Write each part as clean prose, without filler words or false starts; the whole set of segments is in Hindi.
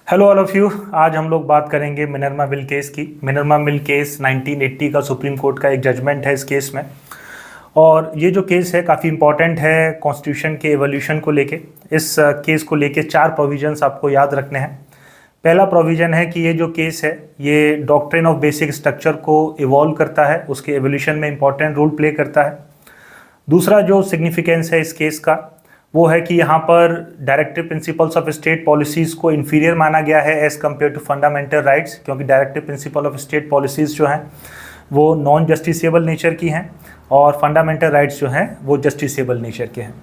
Hello all of you. आज हम लोग बात करेंगे मिनर्वा मिल केस की। मिनर्वा मिल केस 1980 का सुप्रीम कोर्ट का एक जजमेंट है इस केस में। और ये जो केस है काफ़ी इंपॉर्टेंट है कॉन्स्टिट्यूशन के एवोल्यूशन को लेके। इस केस को लेके 4 प्रोविजंस आपको याद रखने हैं। पहला प्रोविज़न है कि ये जो केस है ये डॉक्ट्रिन ऑफ बेसिक स्ट्रक्चर को इवॉल्व करता है, उसके एवोल्यूशन में इंपॉर्टेंट रोल प्ले करता है। दूसरा जो सिग्निफिकेंस है इस केस का वो है कि यहाँ पर directive principles of state policies को इन्फीरियर माना गया है as compare to fundamental rights, क्योंकि directive principle of state policies जो हैं वो नॉन जस्टिसेबल नेचर की हैं और फंडामेंटल राइट्स जो हैं वो जस्टिसेबल नेचर के हैं।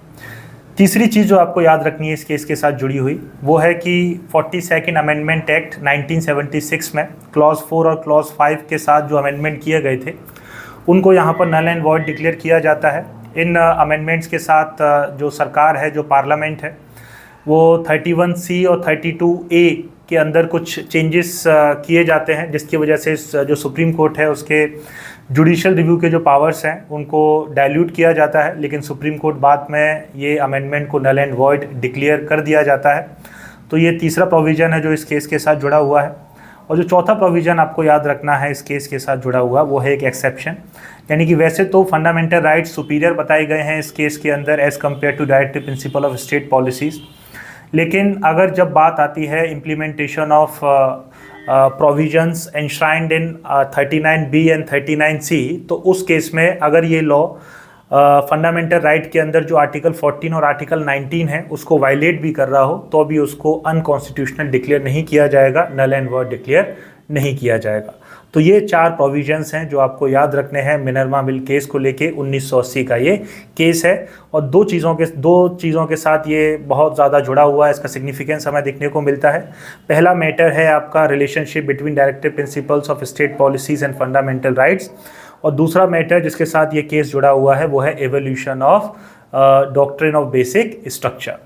तीसरी चीज़ जो आपको याद रखनी है इस केस के साथ जुड़ी हुई वो है कि 42nd अमेंडमेंट एक्ट 1976 में क्लॉज 4 और क्लॉज 5 के साथ जो अमेंडमेंट किए गए थे उनको यहाँ पर नल एंड वॉइड डिक्लेयर किया जाता है। इन अमेंडमेंट्स के साथ जो सरकार है, जो पार्लियामेंट है, वो 31C और 32A के अंदर कुछ चेंजेस किए जाते हैं, जिसकी वजह से जो सुप्रीम कोर्ट है उसके जुडिशियल रिव्यू के जो पावर्स हैं उनको डाइल्यूट किया जाता है। लेकिन सुप्रीम कोर्ट बाद में ये अमेंडमेंट को नल एंड वॉइड डिक्लेयर कर दिया जाता है। तो ये तीसरा प्रोविज़न है जो इस केस के साथ जुड़ा हुआ है। और जो चौथा प्रोविज़न आपको याद रखना है इस केस के साथ जुड़ा हुआ वो है एक एक्सेप्शन, यानी कि वैसे तो फंडामेंटल राइट्स सुपीरियर बताए गए हैं इस केस के अंदर as compare to directive principle of state policies. लेकिन अगर जब बात आती है implementation of provisions enshrined in 39B and 39C, तो उस केस में अगर ये लॉ फंडामेंटल राइट के अंदर जो आर्टिकल 14 और आर्टिकल 19 है उसको वायलेट भी कर रहा हो तो भी उसको अनकॉन्स्टिट्यूशनल डिक्लेयर नहीं किया जाएगा, नल एंड वॉइड डिक्लेयर नहीं किया जाएगा। तो ये 4 प्रोविजंस हैं जो आपको याद रखने हैं मिनर्वा मिल केस को लेके। 1980 का ये केस है और दो चीज़ों के साथ ये बहुत ज़्यादा जुड़ा हुआ है, इसका सिग्निफिकेंस हमें देखने को मिलता है। पहला मैटर है आपका relationship between directive principles of state policies and fundamental rights, और दूसरा मैटर जिसके साथ ये केस जुड़ा हुआ है वो है evolution of doctrine of basic structure.